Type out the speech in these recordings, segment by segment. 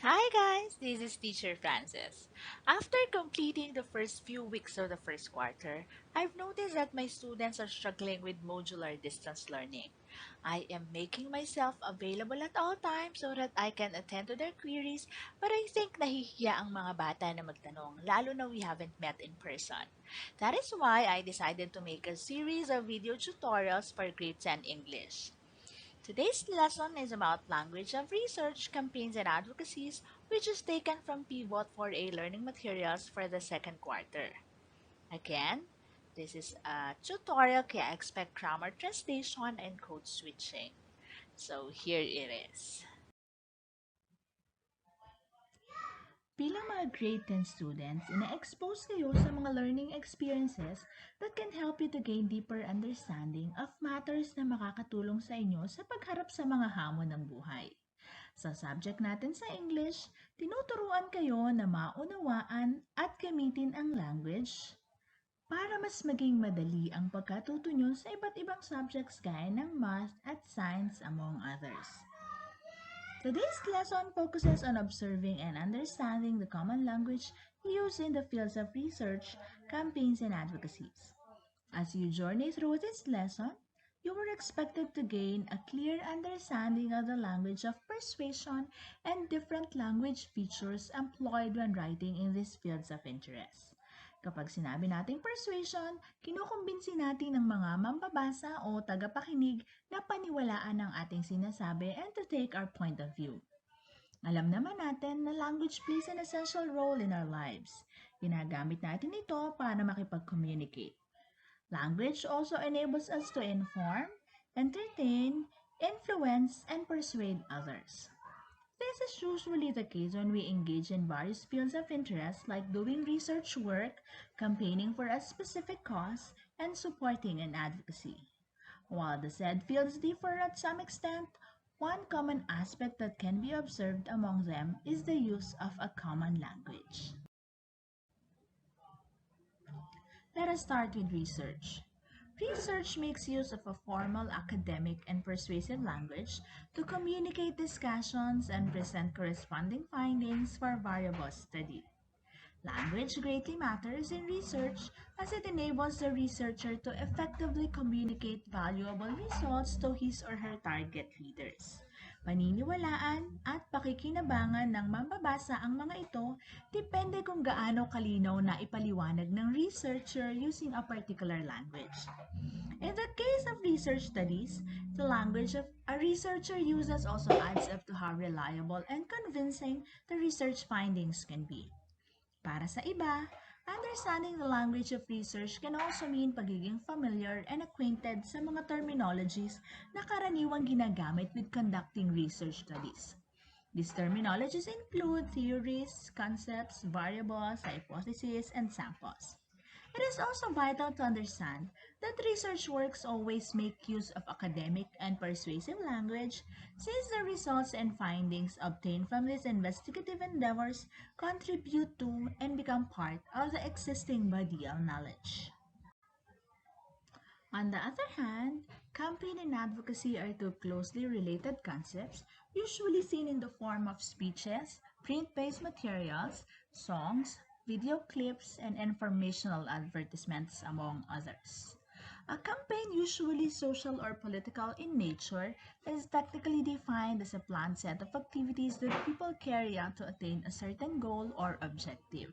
Hi guys, this is Teacher Francis. After completing the first few weeks of the first quarter, I've noticed that my students are struggling with modular distance learning. I am making myself available at all times so that I can attend to their queries, but I think nahihiya ang mga bata na magtanong, lalo na we haven't met in person. That is why I decided to make a series of video tutorials for grade 10 English. Today's lesson is about language of research, campaigns, and advocacies, which is taken from Pivot for a learning materials for the second quarter. Again, this is a tutorial kaya expect grammar translation and code switching. So here it is. Bilang mga grade 10 students, ina-expose kayo sa mga learning experiences that can help you to gain deeper understanding of matters na makakatulong sa inyo sa pagharap sa mga hamon ng buhay. Sa subject natin sa English, tinuturuan kayo na maunawaan at gamitin ang language para mas maging madali ang pagkatuto nyo sa iba't ibang subjects gaya ng math at science among others. Today's lesson focuses on observing and understanding the common language used in the fields of research, campaigns, and advocacies. As you journey through this lesson, you are expected to gain a clear understanding of the language of persuasion and different language features employed when writing in these fields of interest. Kapag sinabi nating persuasion, kinukumbinsi natin ng mga mambabasa o tagapakinig na paniwalaan ang ating sinasabi and to take our point of view. Alam naman natin na language plays an essential role in our lives. Ginagamit natin ito para makipag-communicate. Language also enables us to inform, entertain, influence, and persuade others. This is usually the case when we engage in various fields of interest like doing research work, campaigning for a specific cause, and supporting an advocacy. While the said fields differ at some extent, one common aspect that can be observed among them is the use of a common language. Let us start with research. Research makes use of a formal, academic, and persuasive language to communicate discussions and present corresponding findings for variable study. Language greatly matters in research as it enables the researcher to effectively communicate valuable results to his or her target readers. Paniniwalaan at pakikinabangan ng mambabasa ang mga ito depende kung gaano kalinaw na ipaliwanag ng researcher using a particular language. In the case of research studies, the language of a researcher uses also adds up to how reliable and convincing the research findings can be. Para sa iba, understanding the language of research can also mean pagiging familiar and acquainted sa mga terminologies na karaniwang ginagamit with conducting research studies. These terminologies include theories, concepts, variables, hypotheses, and samples. It is also vital to understand that research works always make use of academic and persuasive language since the results and findings obtained from these investigative endeavors contribute to and become part of the existing body of knowledge. On the other hand, campaign and advocacy are two closely related concepts, usually seen in the form of speeches, print-based materials, songs, video clips, and informational advertisements, among others. A campaign, usually social or political in nature, is technically defined as a planned set of activities that people carry out to attain a certain goal or objective.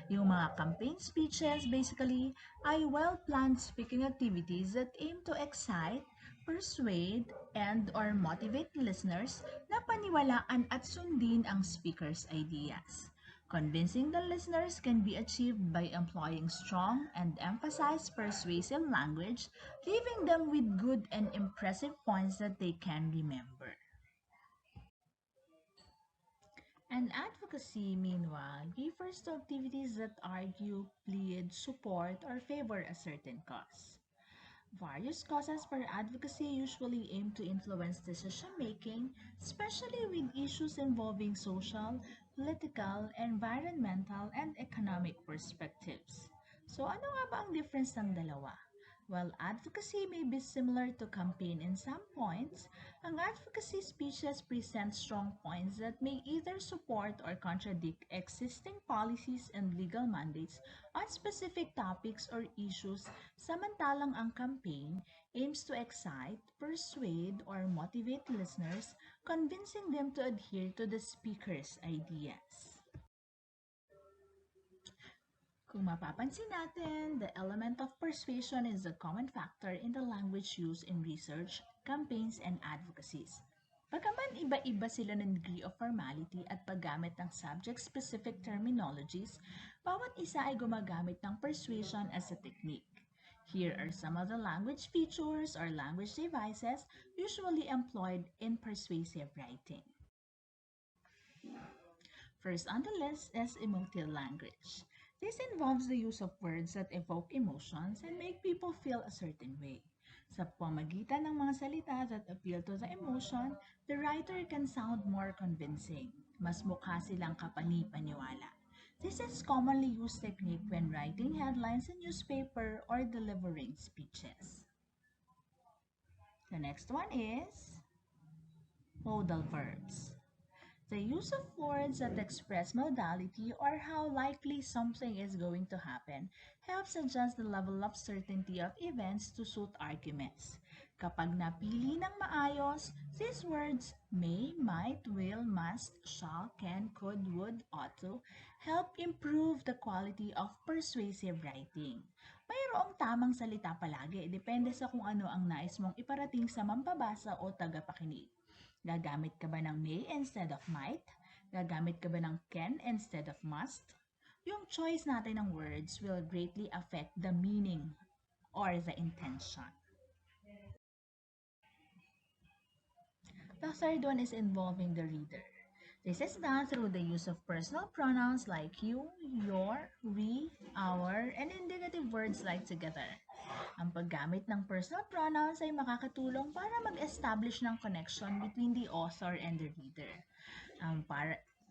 Yung mga campaign speeches basically ay well-planned speaking activities that aim to excite, persuade, and or motivate listeners na paniwalaan at sundin ang speaker's ideas. Convincing the listeners can be achieved by employing strong and emphasized persuasive language, leaving them with good and impressive points that they can remember. And advocacy, meanwhile, refers to activities that argue, plead, support, or favor a certain cause. Various causes for advocacy usually aim to influence decision making, especially with issues involving social, political, environmental, and economic perspectives. So ano nga ba ang difference ng dalawa? While advocacy may be similar to campaign in some points, ang advocacy speeches present strong points that may either support or contradict existing policies and legal mandates on specific topics or issues, samantalang ang campaign aims to excite, persuade, or motivate listeners, convincing them to adhere to the speaker's ideas. Kung mapapansin natin, the element of persuasion is a common factor in the language used in research, campaigns, and advocacies. Bagaman iba-iba sila ng degree of formality at paggamit ng subject-specific terminologies, bawat isa ay gumagamit ng persuasion as a technique. Here are some of the language features or language devices usually employed in persuasive writing. First on the list is emotive language. This involves the use of words that evoke emotions and make people feel a certain way. Sa pamagitan ng mga salita that appeal to the emotion, the writer can sound more convincing. Mas mukha silang kapani-paniwala. This is commonly used technique when writing headlines in newspaper or delivering speeches. The next one is modal verbs. The use of words that express modality or how likely something is going to happen helps adjust the level of certainty of events to suit arguments. Kapag napili ng maayos, these words may, might, will, must, shall, can, could, would, ought to help improve the quality of persuasive writing. Mayroong tamang salita palagi, depende sa kung ano ang nais mong iparating sa mambabasa o tagapakinig. Gagamit ka ba ng may instead of might? Gagamit ka ba ng can instead of must? Yung choice natin ng words will greatly affect the meaning or the intention. The third one is involving the reader. This is done through the use of personal pronouns like you, your, we, our, and indicative words like together. Ang paggamit ng personal pronouns ay makakatulong para mag-establish ng connection between the author and the reader.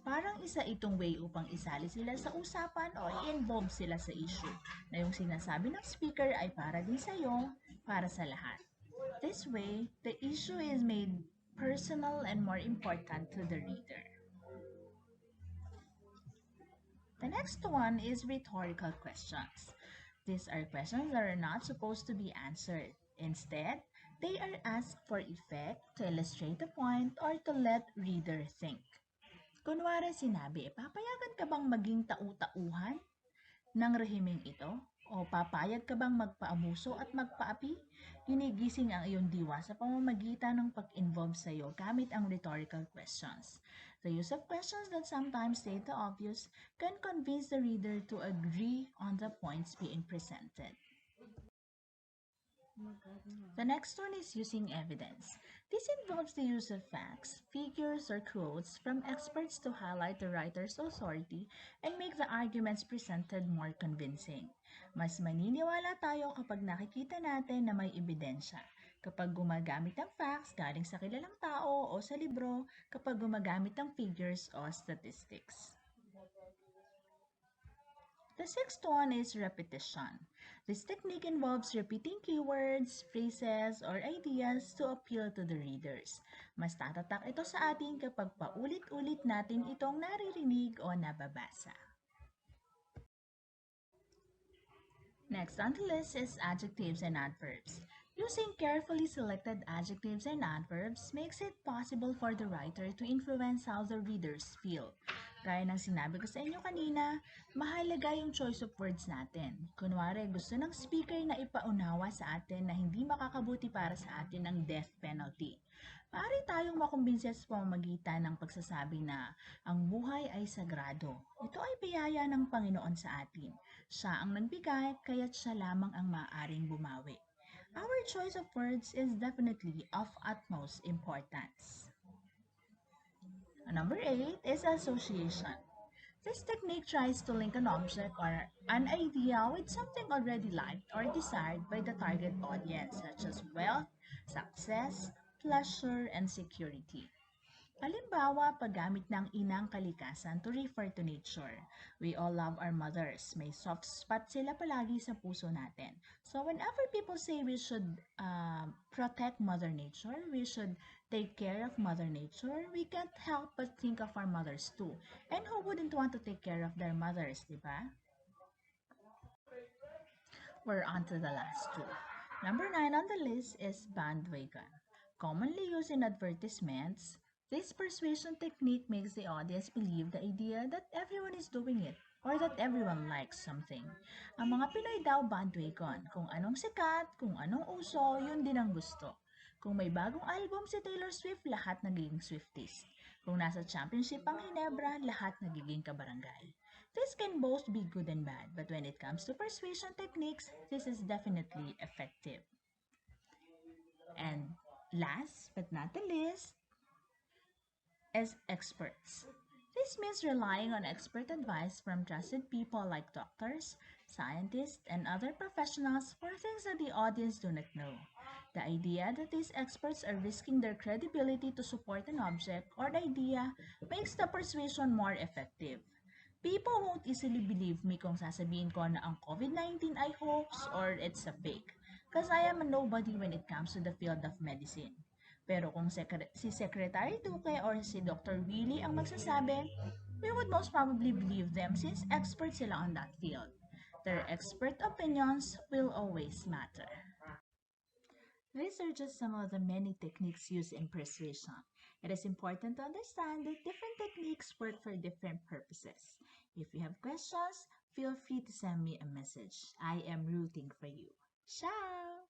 Parang isa itong way upang isali sila sa usapan o i-involve sila sa issue na yung sinasabi ng speaker ay para din sa'yo, para sa lahat. This way, the issue is made personal and more important to the reader. The next one is rhetorical questions. These are questions that are not supposed to be answered. Instead, they are asked for effect, to illustrate a point, or to let reader think. Kunwari sinabi, papayagan ka bang maging tau-tauhan ng rehimeng ito? O papayag ka bang magpaabuso at magpaapi? Ginigising ang iyong diwa sa pamamagitan ng pag-involve sa iyo gamit ang rhetorical questions. The use of questions that sometimes state the obvious can convince the reader to agree on the points being presented. The next one is using evidence. This involves the use of facts, figures, or quotes from experts to highlight the writer's authority and make the arguments presented more convincing. Mas maniniwala tayo kapag nakikita natin na may ebidensya. Kapag gumagamit ng facts galing sa kilalang tao o sa libro, kapag gumagamit ng figures o statistics. The sixth one is repetition. This technique involves repeating keywords, phrases, or ideas to appeal to the readers. Mas tatatak ito sa atin kapag paulit-ulit natin itong naririnig o nababasa. Next on the list is adjectives and adverbs. Using carefully selected adjectives and adverbs makes it possible for the writer to influence how the readers feel. Gaya ng sinabi ko sa inyo kanina, mahalaga yung choice of words natin. Kunwari, gusto ng speaker na ipaunawa sa atin na hindi makakabuti para sa atin ang death penalty. Maaari tayong makumbinse sa pamamagitan ng pagsasabi na ang buhay ay sagrado. Ito ay biyaya ng Panginoon sa atin. Siya ang nagbigay, kaya't siya lamang ang maaaring bumawi. Our choice of words is definitely of utmost importance. Number 8 is association. This technique tries to link an object or an idea with something already liked or desired by the target audience, such as wealth, success, pleasure, and security. Halimbawa, paggamit ng inang kalikasan to refer to nature. We all love our mothers. May soft spot sila palagi sa puso natin. So whenever people say we should protect Mother Nature, we should take care of Mother Nature, we can't help but think of our mothers too. And who wouldn't want to take care of their mothers, di ba? We're on to the last two. Number 9 on the list is bandwagon. Commonly used in advertisements, this persuasion technique makes the audience believe the idea that everyone is doing it or that everyone likes something. Ang mga Pinoy daw bandwagon, kung anong sikat, kung anong uso, yun din ang gusto. Kung may bagong album si Taylor Swift, lahat nagiging Swifties. Kung nasa championship ang Hinebra, lahat nagiging kabarangay. This can both be good and bad, but when it comes to persuasion techniques, this is definitely effective. And last but not the least is experts. This means relying on expert advice from trusted people like doctors, scientists, and other professionals for things that the audience do not know. The idea that these experts are risking their credibility to support an object or idea makes the persuasion more effective. People won't easily believe me kung sasabihin ko na ang COVID-19 ay hoax or it's a fake. Because I am a nobody when it comes to the field of medicine. Pero kung si Secretary Duque or si Dr. Willie ang magsasabi, we would most probably believe them since experts sila on that field. Their expert opinions will always matter. These are just some of the many techniques used in persuasion. It is important to understand that different techniques work for different purposes. If you have questions, feel free to send me a message. I am rooting for you. Ciao!